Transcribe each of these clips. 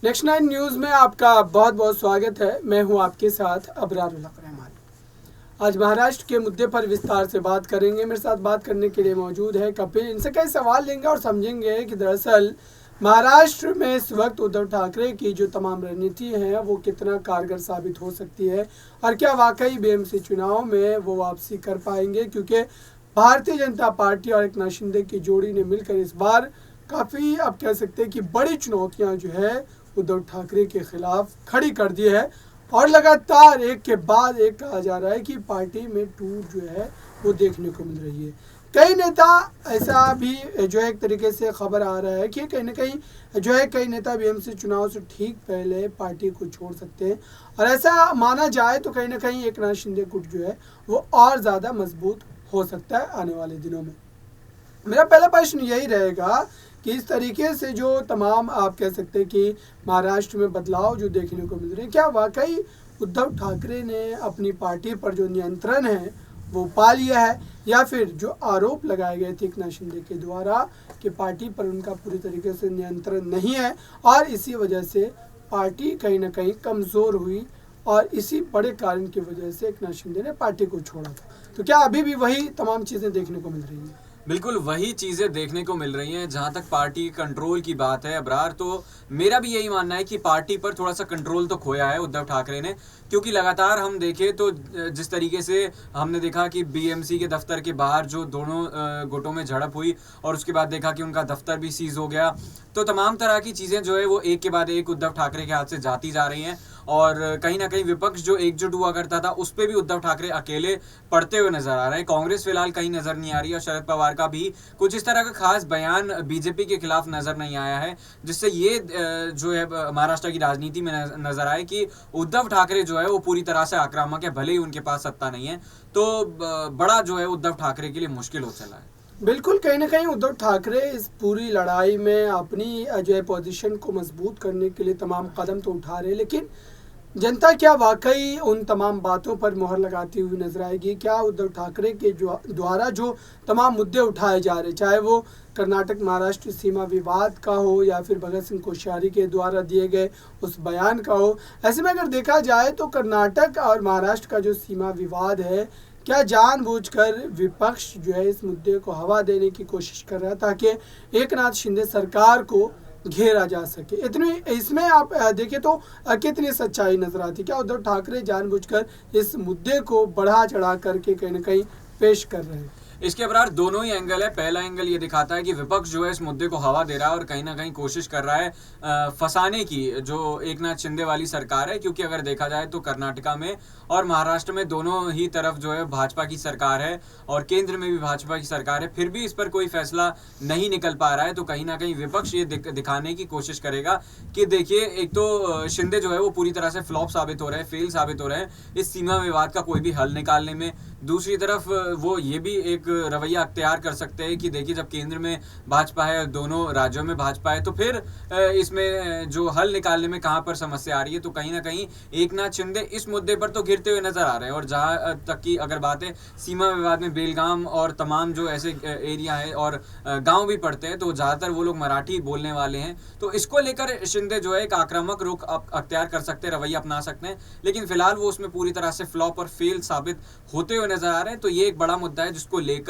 Next 9 news में आपका बहुत बहुत स्वागत है। मैं हूं आपके साथ अबरार उल हक रहमान। आज महाराष्ट्र के मुद्दे पर विस्तार से बात करेंगे। मेरे साथ बात करने के लिए मौजूद है कपिल। इनसे कई सवाल लेंगे और समझेंगे कि दरअसल महाराष्ट्र में इस वक्त उद्धव ठाकरे की जो तमाम रणनीति है वो कितना कारगर साबित हो सकती है और क्या वाकई बीएमसी चुनाव में वो वापसी कर पाएंगे, क्योंकि भारतीय जनता पार्टी और एकनाथ शिंदे की जोड़ी ने मिलकर इस बार काफ़ी आप कह सकते हैं कि बड़ी चुनौतियां जो है उद्धव ठाकरे के खिलाफ खड़ी कर दी है और लगातार एक के बाद एक कहा जा रहा है कि पार्टी में टूट जो है वो देखने को मिल रही है। कई नेता ऐसा भी जो है एक तरीके से खबर आ रहा है कि कहीं ना कहीं जो है कई नेता बीएमसी चुनाव से ठीक पहले पार्टी को छोड़ सकते हैं और ऐसा माना जाए तो कहीं ना कहीं एकनाथ शिंदे गुट जो है वो और ज़्यादा मजबूत हो सकता है आने वाले दिनों में। मेरा पहला प्रश्न यही रहेगा कि इस तरीके से जो तमाम आप कह सकते हैं कि महाराष्ट्र में बदलाव जो देखने को मिल रहे हैं, क्या वाकई उद्धव ठाकरे ने अपनी पार्टी पर जो नियंत्रण है वो पा लिया है, या फिर जो आरोप लगाए गए थे एकनाथ शिंदे के द्वारा कि पार्टी पर उनका पूरी तरीके से नियंत्रण नहीं है और इसी वजह से पार्टी कहीं ना कहीं कमज़ोर हुई और इसी बड़े कारण की वजह से एकनाथ शिंदे ने पार्टी को छोड़ा था। तो क्या अभी भी वही तमाम चीज़ें देखने को मिल रही हैं? बिल्कुल वही चीज़ें देखने को मिल रही हैं। जहाँ तक पार्टी कंट्रोल की बात है अबरार, तो मेरा भी यही मानना है कि पार्टी पर थोड़ा सा कंट्रोल तो खोया है उद्धव ठाकरे ने, क्योंकि लगातार हम देखें तो जिस तरीके से हमने देखा कि बीएमसी के दफ्तर के बाहर जो दोनों गुटों में झड़प हुई और उसके बाद देखा कि उनका दफ्तर भी सीज हो गया, तो तमाम तरह की चीज़ें जो है वो एक के बाद एक उद्धव ठाकरे के हाथ से जाती जा रही हैं और कहीं ना कहीं विपक्ष जो एकजुट हुआ करता था उस पर भी उद्धव ठाकरे अकेले पड़ते हुए नजर आ रहे हैं। कांग्रेस फिलहाल कहीं नजर नहीं आ रही और शरद पवार का भी कुछ इस तरह का खास बयान बीजेपी के खिलाफ नजर नहीं आया है, जिससे ये जो है महाराष्ट्र की राजनीति में नजर आए कि उद्धव ठाकरे जो है वो पूरी तरह से आक्रामक है, भले ही उनके पास सत्ता नहीं है। तो बड़ा जो है उद्धव ठाकरे के लिए मुश्किल हो चला है। बिल्कुल, कहीं ना कहीं उद्धव ठाकरे इस पूरी लड़ाई में अपनी जो है पोजीशन को मजबूत करने के लिए तमाम कदम तो उठा रहे हैं, लेकिन जनता क्या वाकई उन तमाम बातों पर मोहर लगाती हुई नजर आएगी? क्या उद्धव ठाकरे के द्वारा जो तमाम मुद्दे उठाए जा रहे, चाहे वो कर्नाटक महाराष्ट्र सीमा विवाद का हो या फिर भगत सिंह कोश्यारी के द्वारा दिए गए उस बयान का हो, ऐसे में अगर देखा जाए तो कर्नाटक और महाराष्ट्र का जो सीमा विवाद है, क्या जानबूझकर विपक्ष जो है इस मुद्दे को हवा देने की कोशिश कर रहा है ताकि एकनाथ शिंदे सरकार को घेरा जा सके? इतनी इसमें आप देखें तो कितनी सच्चाई नजर आती? क्या उद्धव ठाकरे जानबूझकर इस मुद्दे को बढ़ा चढ़ा करके कहीं ना कहीं पेश कर रहे हैं? इसके अबरार दोनों ही एंगल है। पहला एंगल ये दिखाता है कि विपक्ष जो है इस मुद्दे को हवा दे रहा है और कहीं ना कहीं कोशिश कर रहा है फंसाने की जो एकनाथ शिंदे वाली सरकार है, क्योंकि अगर देखा जाए तो कर्नाटका में और महाराष्ट्र में दोनों ही तरफ जो है भाजपा की सरकार है और केंद्र में भी भाजपा की सरकार है, फिर भी इस पर कोई फैसला नहीं निकल पा रहा है। तो कहीं ना कहीं विपक्ष ये दिखाने की कोशिश करेगा कि देखिए, एक तो शिंदे जो है वो पूरी तरह से फ्लॉप साबित हो रहे हैं, फेल साबित हो रहे हैं इस सीमा विवाद का कोई भी हल निकालने में। दूसरी तरफ वो ये भी एक रवैया अख्तियार कर सकते हैं कि देखिए, जब केंद्र में भाजपा है, दोनों राज्यों में भाजपा है, तो फिर इसमें जो हल निकालने में कहाँ पर समस्या आ रही है। तो कहीं ना कहीं एकनाथ शिंदे इस मुद्दे पर तो घिरते हुए नजर आ रहे हैं। और जहाँ तक की अगर बात है सीमा विवाद में बेलगाम और तमाम जो ऐसे एरिया है और गाँव भी पड़ते हैं, तो ज़्यादातर वो लोग मराठी बोलने वाले हैं, तो इसको लेकर शिंदे जो है एक आक्रामक रुख अख्तियार कर सकते हैं, रवैया अपना सकते हैं। लेकिन फिलहाल वो उसमें पूरी तरह से फ्लॉप और फेल साबित होते हुए नजर आ रहे हैं। तो ये एक बड़ा मुद्दा है जिसको लेकर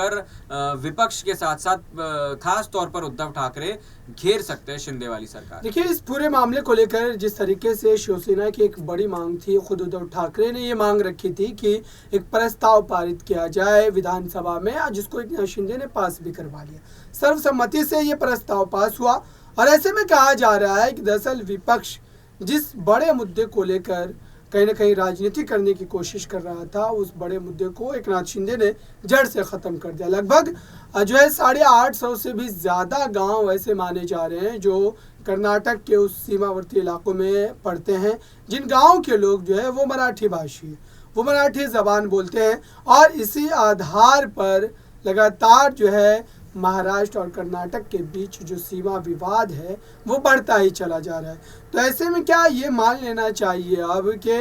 विपक्ष के साथ साथ खास तौर पर उद्धव ठाकरे घेर सकते हैं शिंदे वाली सरकार। देखिए, इस पूरे मामले को लेकर जिस तरीके से शिवसेना की एक बड़ी मांग थी, खुद उद्धव ठाकरे ने ये मांग रखी थी कि एक प्रस्ताव पारित किया जाए विधानसभा में, जिसको एकनाथ शिंदे ने पास भी करवा लिया। सर्वसम्मति से ये प्रस्ताव पास हुआ और ऐसे में कहा जा रहा है कि दरअसल विपक्ष जिस बड़े मुद्दे को लेकर कहीं ना कहीं राजनीति करने की कोशिश कर रहा था, उस बड़े मुद्दे को एकनाथ शिंदे ने जड़ से ख़त्म कर दिया। लगभग जो है 850 से भी ज़्यादा गांव ऐसे माने जा रहे हैं जो कर्नाटक के उस सीमावर्ती इलाकों में पड़ते हैं, जिन गाँव के लोग जो है वो मराठी भाषी है, वो मराठी ज़बान बोलते हैं और इसी आधार पर लगातार जो है महाराष्ट्र और कर्नाटक के बीच जो सीमा विवाद है वो बढ़ता ही चला जा रहा है। तो ऐसे में क्या ये मान लेना चाहिए अब कि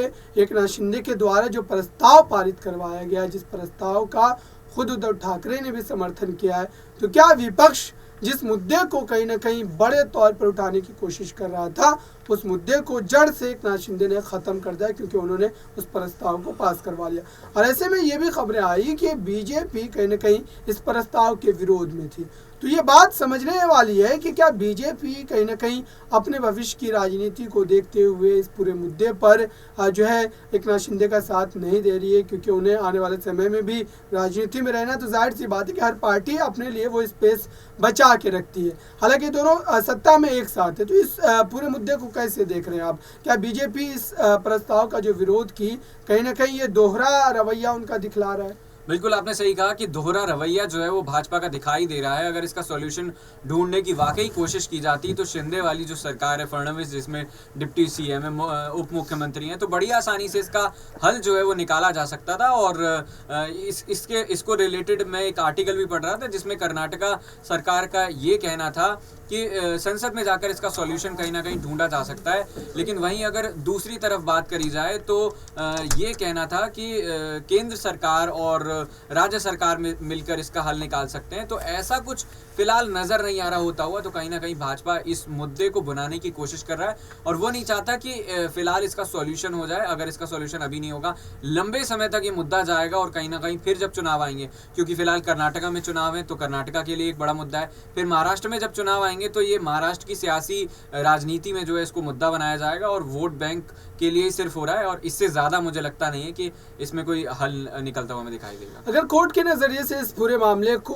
एकनाथ शिंदे के द्वारा जो प्रस्ताव पारित करवाया गया, जिस प्रस्ताव का खुद उद्धव ठाकरे ने भी समर्थन किया है, तो क्या विपक्ष जिस मुद्दे को कहीं ना कहीं बड़े तौर पर उठाने की कोशिश कर रहा था, उस मुद्दे को जड़ से एकनाथ शिंदे ने ख़त्म कर दिया, क्योंकि उन्होंने उस प्रस्ताव को पास करवा लिया। और ऐसे में ये भी खबरें आई कि बीजेपी कहीं ना कहीं इस प्रस्ताव के विरोध में थी। तो ये बात समझने वाली है कि क्या बीजेपी कहीं ना कहीं अपने भविष्य की राजनीति को देखते हुए इस पूरे मुद्दे पर जो है एकनाथ शिंदे का साथ नहीं दे रही है, क्योंकि उन्हें आने वाले समय में भी राजनीति में रहना। तो जाहिर सी बात है कि हर पार्टी अपने लिए वो स्पेस बचा के रखती है। हालांकि दोनों सत्ता में एक साथ है। तो इस पूरे मुद्दे को कैसे देख रहे हैं आप? क्या बीजेपी इस प्रस्ताव का जो विरोध की, कहीं ना कहीं ये दोहरा रवैया उनका दिखला रहा है? बिल्कुल आपने सही कहा कि दोहरा रवैया जो है वो भाजपा का दिखाई दे रहा है। अगर इसका सॉल्यूशन ढूंढने की वाकई कोशिश की जाती तो शिंदे वाली जो सरकार है, फडणवीस जिसमें डिप्टी सीएम है, उप मुख्यमंत्री हैं, तो बड़ी आसानी से इसका हल जो है वो निकाला जा सकता था। और इसको रिलेटेड मैं एक आर्टिकल भी पढ़ रहा था जिसमें कर्नाटका सरकार का ये कहना था कि संसद में जाकर इसका सॉल्यूशन कहीं ना कहीं ढूंढा जा सकता है। लेकिन वहीं अगर दूसरी तरफ बात करी जाए तो ये कहना था कि केंद्र सरकार और राज्य सरकार में मिलकर इसका हल निकाल सकते हैं। तो ऐसा कुछ फिलहाल नजर नहीं आ रहा होता हुआ। तो कहीं ना कहीं भाजपा इस मुद्दे को बुनाने की कोशिश कर रहा है और वो नहीं चाहता कि फिलहाल इसका सॉल्यूशन हो जाए। अगर इसका सॉल्यूशन अभी नहीं होगा, लंबे समय तक ये मुद्दा जाएगा और कहीं ना कहीं फिर जब चुनाव आएंगे, क्योंकि फिलहाल कर्नाटका में चुनाव है तो कर्नाटका के लिए एक बड़ा मुद्दा है, फिर महाराष्ट्र में जब चुनाव आएंगे तो ये महाराष्ट्र की सियासी राजनीति में जो है इसको मुद्दा बनाया जाएगा और वोट बैंक के लिए ही सिर्फ हो रहा है। और इससे ज्यादा मुझे लगता नहीं है कि इसमें कोई हल निकलता हुआ हमें दिखाई देगा। अगर कोर्ट के नजरिए से इस पूरे मामले को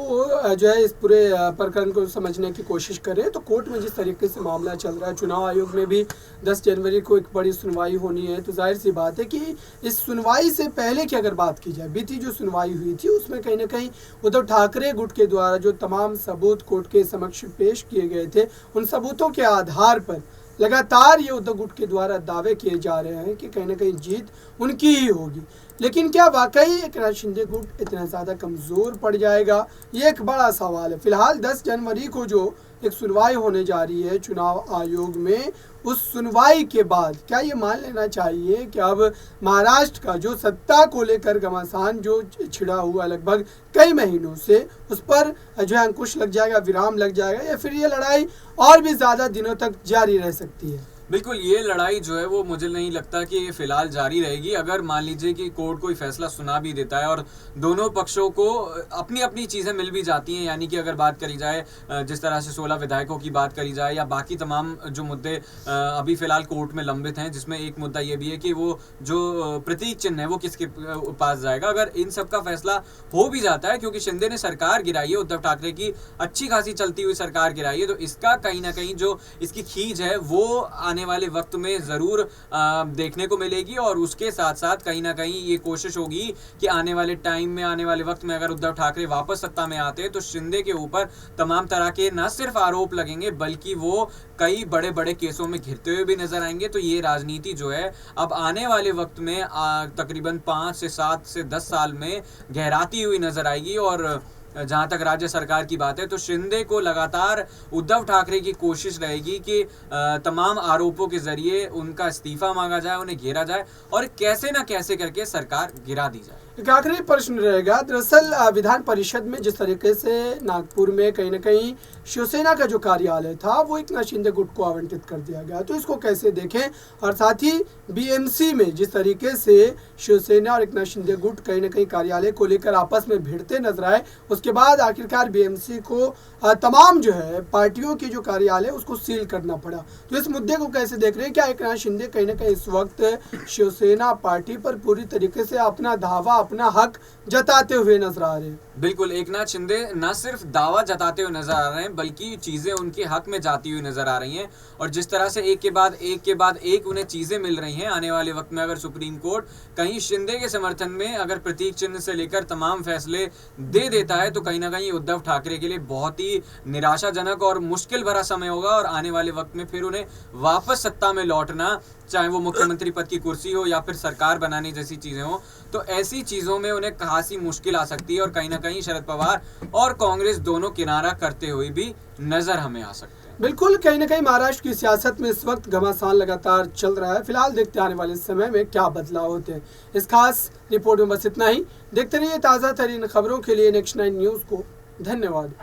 जो है, इस पूरे प्रकरण को समझने की कोशिश करें तो कोर्ट में जिस तरीके से मामला चल रहा है, चुनाव आयोग में भी 10 जनवरी को एक बड़ी सुनवाई होनी है। तो जाहिर सी बात है कि इस सुनवाई से पहले की अगर बात की जाए, बीती जो सुनवाई हुई थी उसमें कहीं ना कहीं उद्धव ठाकरे गुट के द्वारा जो तमाम सबूत कोर्ट के समक्ष पेश किए गए थे, उन सबूतों के आधार पर लगातार ये उद्धव गुट के द्वारा दावे किए जा रहे हैं कि कहीं ना कहीं जीत उनकी ही होगी। लेकिन क्या वाकई एकनाथ शिंदे गुट इतना ज़्यादा कमज़ोर पड़ जाएगा, ये एक बड़ा सवाल है। फिलहाल 10 जनवरी को जो एक सुनवाई होने जा रही है चुनाव आयोग में, उस सुनवाई के बाद क्या ये मान लेना चाहिए कि अब महाराष्ट्र का जो सत्ता को लेकर घमासान जो छिड़ा हुआ लगभग कई महीनों से, उस पर जो है अंकुश लग जाएगा, विराम लग जाएगा, या फिर ये लड़ाई और भी ज़्यादा दिनों तक जारी रह सकती है? बिल्कुल, ये लड़ाई जो है वो मुझे नहीं लगता कि ये फिलहाल जारी रहेगी। अगर मान लीजिए कि कोर्ट कोई फैसला सुना भी देता है और दोनों पक्षों को अपनी अपनी चीज़ें मिल भी जाती हैं, यानी कि अगर बात करी जाए जिस तरह से 16 विधायकों की बात करी जाए या बाकी तमाम जो मुद्दे अभी फिलहाल कोर्ट में लंबित हैं, जिसमें एक मुद्दा ये भी है कि वो जो प्रतीक चिन्ह है वो किसके पास जाएगा। अगर इन सब का फैसला हो भी जाता है, क्योंकि शिंदे ने सरकार गिराई है, उद्धव ठाकरे की अच्छी खासी चलती हुई सरकार गिराई है, तो इसका कहीं ना कहीं जो इसकी खींच है वो आने वाले वक्त में जरूर देखने को मिलेगी। और उसके साथ साथ कहीं ना कहीं ये कोशिश होगी कि आने वाले टाइम में, आने वाले वक्त में अगर उद्धव ठाकरे वापस सत्ता में आते हैं तो शिंदे के ऊपर तमाम तरह के न सिर्फ आरोप लगेंगे बल्कि वो कई बड़े बड़े केसों में घिरते हुए भी नजर आएंगे। तो ये राजनीति जो है अब आने वाले वक्त में तकरीबन 5 से 7 से 10 साल में गहराती हुई नजर आएगी। और जहाँ तक राज्य सरकार की बात है तो शिंदे को लगातार उद्धव ठाकरे की कोशिश रहेगी कि तमाम आरोपों के जरिए उनका इस्तीफा मांगा जाए, उन्हें घेरा जाए और कैसे ना कैसे करके सरकार गिरा दी जाए। एक आखिरी प्रश्न रहेगा। दरअसल विधान परिषद में जिस तरीके से नागपुर में कहीं ना कहीं शिवसेना का जो कार्यालय था वो एकनाथ शिंदे गुट को आवंटित कर दिया गया, तो इसको कैसे देखें? और साथ ही बीएमसी में जिस तरीके से शिवसेना और एकनाथ शिंदे गुट कहीं ना कहीं कार्यालय को लेकर आपस में भिड़ते नजर आए, उसके बाद आखिरकार बीएमसी को तमाम जो है पार्टियों के जो कार्यालय उसको सील करना पड़ा। तो इस मुद्दे को कैसे देख रहे हैं? क्या एकनाथ शिंदे कहीं ना कहीं इस वक्त शिवसेना पार्टी पर पूरी तरीके से अपना दावा, अपना हक जताते हुए नजर आ रहे हैं? बिल्कुल, एकनाथ शिंदे न सिर्फ दावा जताते हुए नजर आ रहे हैं बल्कि चीजें उनके हक में जाती हुई नजर आ रही हैं। और जिस तरह से एक के बाद एक उन्हें चीजें मिल रही हैं, आने वाले वक्त में अगर सुप्रीम कोर्ट कहीं शिंदे के समर्थन में अगर प्रतीक चिन्ह से लेकर तमाम फैसले दे देता है तो कहीं ना कहीं उद्धव ठाकरे के लिए बहुत ही निराशाजनक और मुश्किल भरा समय होगा। और आने वाले वक्त में फिर उन्हें वापस सत्ता में लौटना, चाहे वो मुख्यमंत्री पद की कुर्सी हो या फिर सरकार बनाने जैसी चीजें हो, तो ऐसी चीजों में उन्हें खासी मुश्किल आ सकती है। और कहीं ना कहीं शरद पवार और कांग्रेस दोनों किनारा करते हुए भी नजर हमें आ सकते हैं। बिल्कुल, कहीं ना कहीं महाराष्ट्र की सियासत में इस वक्त घमासान लगातार चल रहा है। फिलहाल देखते आने वाले समय में क्या बदलाव होते हैं। इस खास रिपोर्ट में बस इतना ही। देखते रहिए ताज़ा तरीन खबरों के लिए नेक्स्ट 9 न्यूज़ को। धन्यवाद।